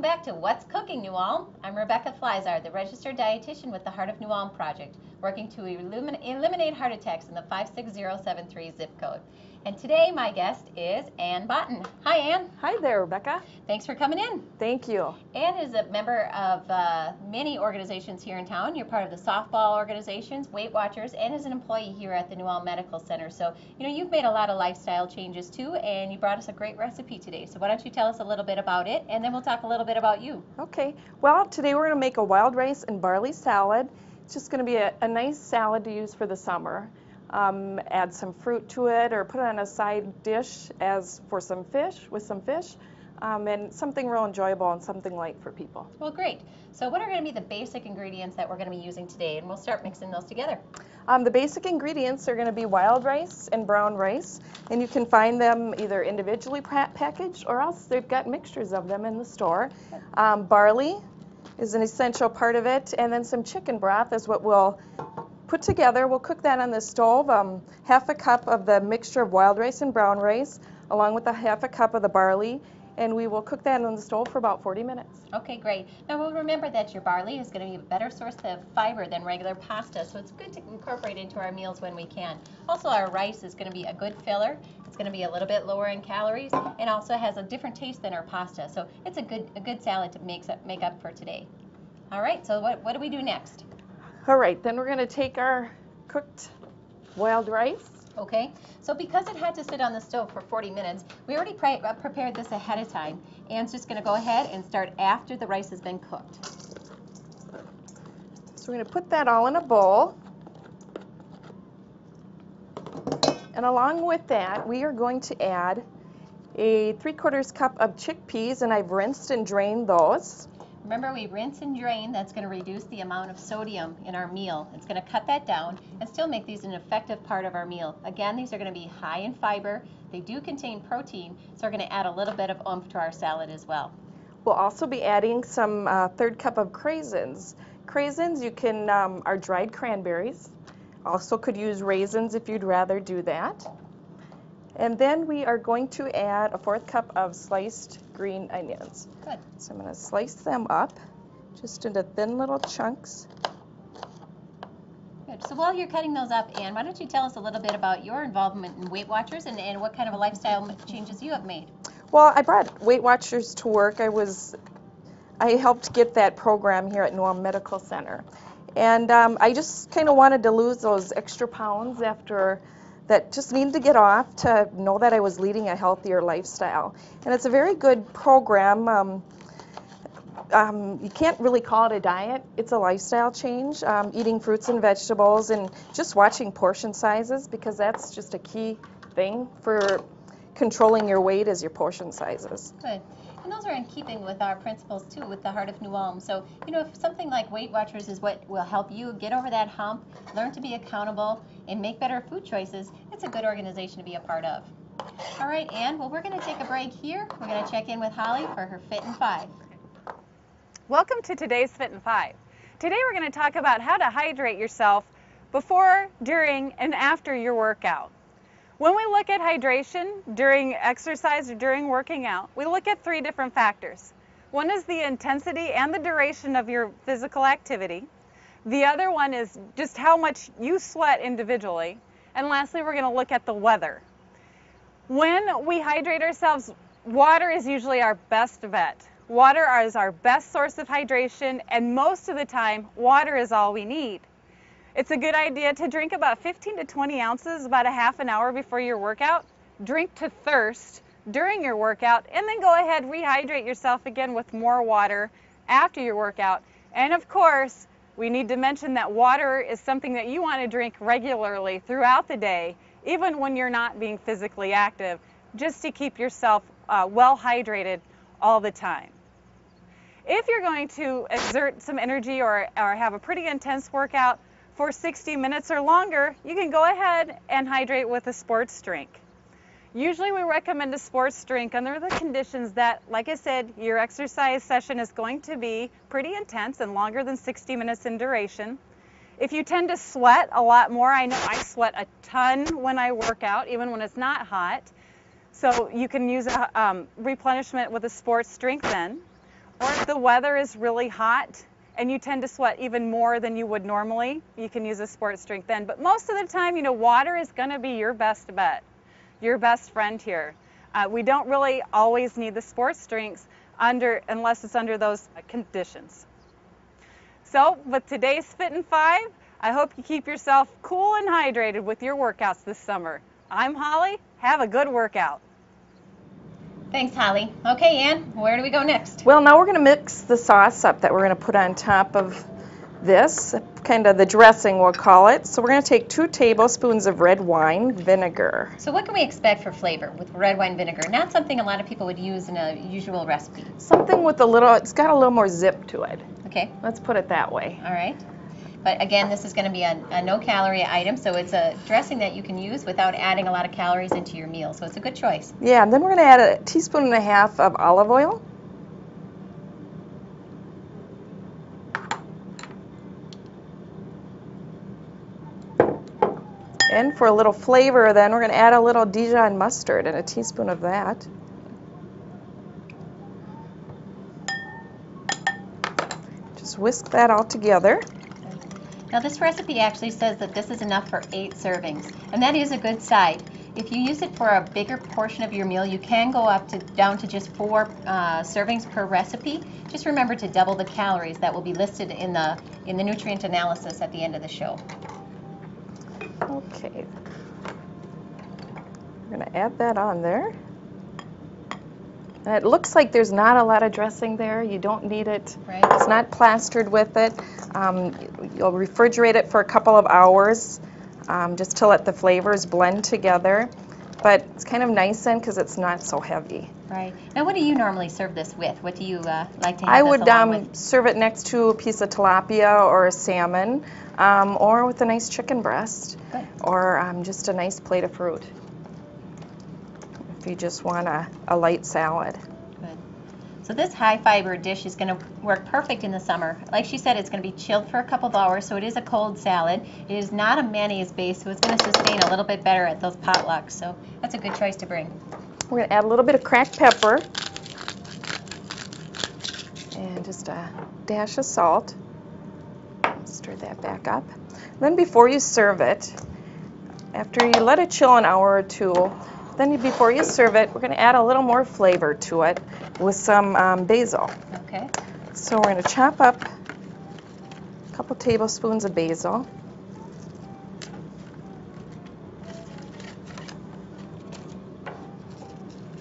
back to What's Cooking New Ulm. I'm Rebecca Fliszar, the registered dietitian with the Heart of New Ulm Project, working to eliminate heart attacks in the 56073 zip code. And today my guest is Ann Botten. Hi, Ann. Hi there, Rebecca. Thanks for coming in. Thank you. Ann is a member of many organizations here in town. You're part of the softball organizations, Weight Watchers, and is an employee here at the New Ulm Medical Center. So, you've made a lot of lifestyle changes too, and you brought us a great recipe today. So why don't you tell us a little bit about it, and then we'll talk a little bit about you. Okay. Well, today we're going to make a wild rice and barley salad. It's just going to be a nice salad to use for the summer. Add some fruit to it or put it on a side dish as for some fish, and something real enjoyable and something light for people. Well, great. So what are going to be the basic ingredients that we're going to be using today? And we'll start mixing those together. The basic ingredients are going to be wild rice and brown rice, and you can find them either individually packaged or else they've got mixtures of them in the store. Barley is an essential part of it, and then some chicken broth is what we'll put together. We'll cook that on the stove. Half a cup of the mixture of wild rice and brown rice, along with half a cup of the barley, and we will cook that on the stove for about 40 minutes. Okay, great. Now we'll remember that your barley is going to be a better source of fiber than regular pasta, so it's good to incorporate into our meals when we can. Also, our rice is going to be a good filler. It's going to be a little bit lower in calories and also has a different taste than our pasta, so it's a good salad to make up for today. All right, so what do we do next? All right, then we're going to take our cooked wild rice. Okay, so because it had to sit on the stove for 40 minutes, we already prepared this ahead of time. Ann's just going to go ahead and start after the rice has been cooked. So we're going to put that all in a bowl. And along with that, we are going to add a 3/4 cup of chickpeas, and I've rinsed and drained those. Remember, we rinse and drain. That's going to reduce the amount of sodium in our meal. It's going to cut that down and still make these an effective part of our meal. Again, these are going to be high in fiber. They do contain protein, so we're going to add a little bit of oomph to our salad as well. We'll also be adding some 1/3 cup of craisins. Craisins, you can are dried cranberries. Also could use raisins if you'd rather do that. And then we are going to add a 1/4 cup of sliced green onions. Good. So I'm going to slice them up just into thin little chunks. Good. So while you're cutting those up, Ann, why don't you tell us a little bit about your involvement in Weight Watchers and what kind of a lifestyle changes you have made? Well, I brought Weight Watchers to work. I helped get that program here at New Ulm Medical Center. And I just kind of wanted to lose those extra pounds that just needed to get off to know that I was leading a healthier lifestyle. And it's a very good program. You can't really call it a diet. It's a lifestyle change, eating fruits and vegetables and just watching portion sizes, because that's just a key thing for controlling your weight is your portion sizes. Good. And those are in keeping with our principles too, with the Heart of New Ulm. So, if something like Weight Watchers is what will help you get over that hump, learn to be accountable, and make better food choices, it's a good organization to be a part of. All right, Ann, well, we're going to take a break here. We're going to check in with Holly for her Fit in 5. Welcome to today's Fit in 5. Today we're going to talk about how to hydrate yourself before, during, and after your workout. When we look at hydration during exercise or during working out, we look at 3 different factors. One is the intensity and the duration of your physical activity. The other one is just how much you sweat individually. And lastly, we're going to look at the weather. When we hydrate ourselves, water is usually our best vet. Water is our best source of hydration, and most of the time, water is all we need. It's a good idea to drink about 15 to 20 ounces about a half an hour before your workout. Drink to thirst during your workout, and then go ahead, rehydrate yourself again with more water after your workout. And of course, we need to mention that water is something that you want to drink regularly throughout the day, even when you're not being physically active, just to keep yourself well hydrated all the time. If you're going to exert some energy or have a pretty intense workout for 60 minutes or longer, you can go ahead and hydrate with a sports drink. Usually we recommend a sports drink under the conditions that, like I said, your exercise session is going to be pretty intense and longer than 60 minutes in duration. If you tend to sweat a lot more, I know I sweat a ton when I work out, even when it's not hot. So you can use a replenishment with a sports drink then. Or if the weather is really hot and you tend to sweat even more than you would normally, you can use a sports drink then. But most of the time, water is going to be your best bet, your best friend here. We don't really always need the sports drinks unless it's under those conditions. So with today's Fit in 5, I hope you keep yourself cool and hydrated with your workouts this summer. I'm Holly. Have a good workout. Thanks, Holly. Okay, Ann, where do we go next? Well, now we're going to mix the sauce up that we're going to put on top of this, kind of the dressing we'll call it. So we're going to take 2 tablespoons of red wine vinegar. So what can we expect for flavor with red wine vinegar? Not something a lot of people would use in a usual recipe. Something with it's got a little more zip to it. Okay. Let's put it that way. All right. But again, this is going to be a no-calorie item, so it's a dressing that you can use without adding a lot of calories into your meal, so it's a good choice. Yeah, and then we're going to add a teaspoon and a half of olive oil. And for a little flavor, then we're going to add a little Dijon mustard and a teaspoon of that. Just whisk that all together. Now this recipe actually says that this is enough for 8 servings, and that is a good side. If you use it for a bigger portion of your meal, you can go down to just 4 servings per recipe. Just remember to double the calories that will be listed in the nutrient analysis at the end of the show. Okay. We're going to add that on there. And it looks like there's not a lot of dressing there. You don't need it. Right. It's not plastered with it. You'll refrigerate it for a couple of hours just to let the flavors blend together. But it's kind of nice then because it's not so heavy. Right. Now what do you normally serve this with? What do you like to have I this would along with? serve it next to a piece of tilapia or a salmon, or with a nice chicken breast, Good. or just a nice plate of fruit. If you just want a light salad. Good. So this high fiber dish is going to work perfect in the summer. Like she said, it's going to be chilled for a couple of hours, so it is a cold salad. It is not a mayonnaise base, so it's going to sustain a little bit better at those potlucks. So that's a good choice to bring. We're going to add a little bit of cracked pepper and just a dash of salt. Stir that back up. Then before you serve it, after you let it chill an hour or two, then before you serve it, we're going to add a little more flavor to it with some basil. Okay. So we're going to chop up a couple tablespoons of basil.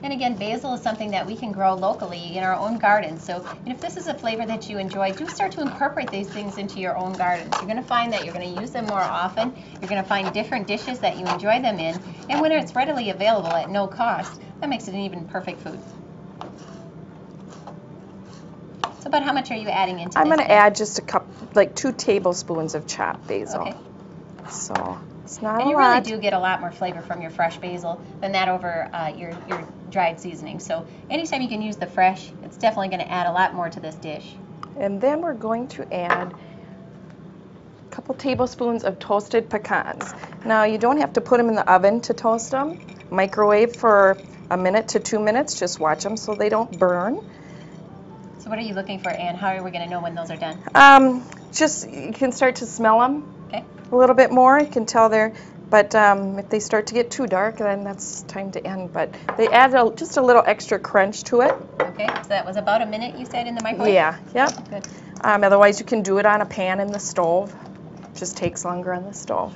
And again, basil is something that we can grow locally in our own gardens. So if this is a flavor that you enjoy, do start to incorporate these things into your own gardens. You're going to find that you're going to use them more often. You're going to find different dishes that you enjoy them in. And when it's readily available at no cost, that makes it an even perfect food. So about how much are you adding into this? I'm going to add just a cup, like 2 tablespoons of chopped basil. Okay. So it's not And a you lot. really do get a lot more flavor from your fresh basil than that over your dried seasoning. So anytime you can use the fresh, it's definitely going to add a lot more to this dish. And then we're going to add a couple tablespoons of toasted pecans. Now you don't have to put them in the oven to toast them. Microwave for a minute to 2 minutes. Just watch them so they don't burn. So what are you looking for, Ann? How are we going to know when those are done? Just you can start to smell them Okay. a little bit more. You can tell they're, but if they start to get too dark, then that's time to end. But they add just a little extra crunch to it. Okay, so that was about a minute you said in the microwave? Yeah, yep. Good. Otherwise you can do it on a pan in the stove. It just takes longer on the stove.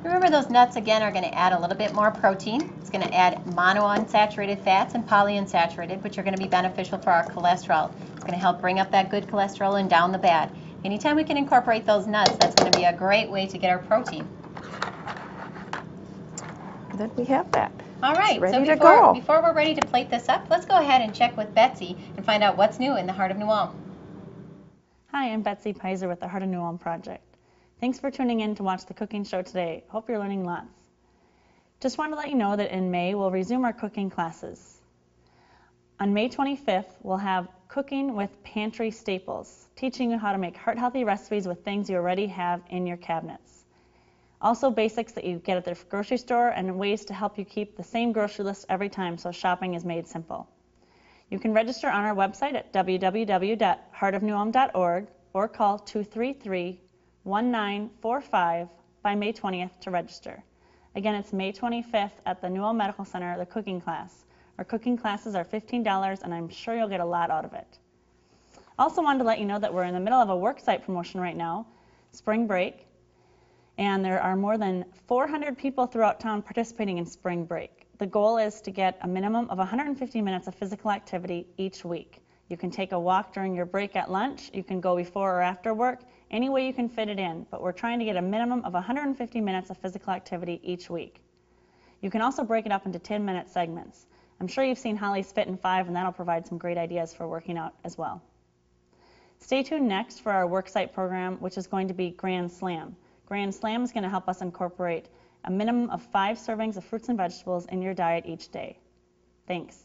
Remember, those nuts again are going to add a little bit more protein. It's going to add monounsaturated fats and polyunsaturated, which are going to be beneficial for our cholesterol. It's going to help bring up that good cholesterol and down the bad. Anytime we can incorporate those nuts, that's going to be a great way to get our protein. Then we have that. All right, It's ready so to go. before we're ready to plate this up, let's go ahead and check with Betsy and find out what's new in the Heart of New Ulm. Hi, I'm Betsy Pizer with the Heart of New Ulm Project. Thanks for tuning in to watch the cooking show today. Hope you're learning lots. Just want to let you know that in May we'll resume our cooking classes. On May 25th, we'll have Cooking with Pantry Staples, teaching you how to make heart-healthy recipes with things you already have in your cabinets. Also basics that you get at the grocery store and ways to help you keep the same grocery list every time so shopping is made simple. You can register on our website at www.heartofnewulm.org or call 233-1945 by May 20th to register. Again, it's May 25th at the New Ulm Medical Center, the cooking class. Our cooking classes are $15, and I'm sure you'll get a lot out of it. Also wanted to let you know that we're in the middle of a worksite promotion right now, spring break, and there are more than 400 people throughout town participating in spring break. The goal is to get a minimum of 150 minutes of physical activity each week. You can take a walk during your break at lunch, you can go before or after work, any way you can fit it in, but we're trying to get a minimum of 150 minutes of physical activity each week. You can also break it up into 10-minute segments. I'm sure you've seen Holly's Fit in 5, and that'll provide some great ideas for working out as well. Stay tuned next for our worksite program, which is going to be Grand Slam. Grand Slam is going to help us incorporate a minimum of 5 servings of fruits and vegetables in your diet each day. Thanks.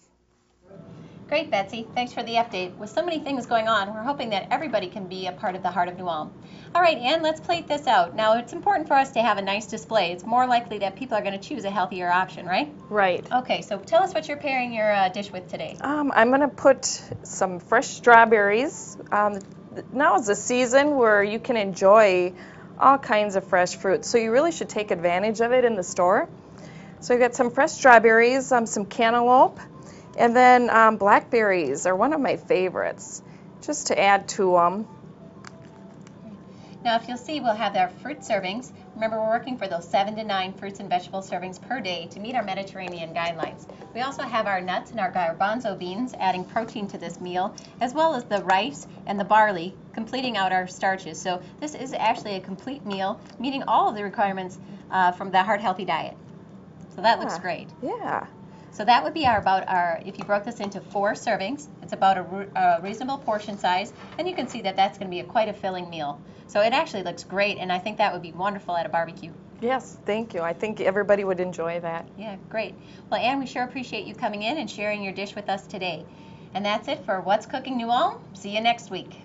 Great, Betsy. Thanks for the update. With so many things going on, we're hoping that everybody can be a part of the Heart of New Ulm. All right, Ann, let's plate this out. Now, it's important for us to have a nice display. It's more likely that people are going to choose a healthier option, right? Right. Okay, so tell us what you're pairing your dish with today. I'm going to put some fresh strawberries. Now is the season where you can enjoy all kinds of fresh fruit, so you really should take advantage of it in the store. So you got some fresh strawberries, some cantaloupe, and then blackberries are one of my favorites, just to add to them. Now, if you'll see, we'll have our fruit servings. Remember, we're working for those 7 to 9 fruits and vegetable servings per day to meet our Mediterranean guidelines. We also have our nuts and our garbanzo beans, adding protein to this meal, as well as the rice and the barley, completing out our starches. So this is actually a complete meal, meeting all of the requirements from the Heart Healthy diet. So that looks great. Yeah. So that would be if you broke this into 4 servings, it's about a reasonable portion size, and you can see that that's going to be quite a filling meal. So it actually looks great, and I think that would be wonderful at a barbecue. Yes, thank you. I think everybody would enjoy that. Yeah, great. Well, Ann, we sure appreciate you coming in and sharing your dish with us today. And that's it for What's Cooking New Ulm. See you next week.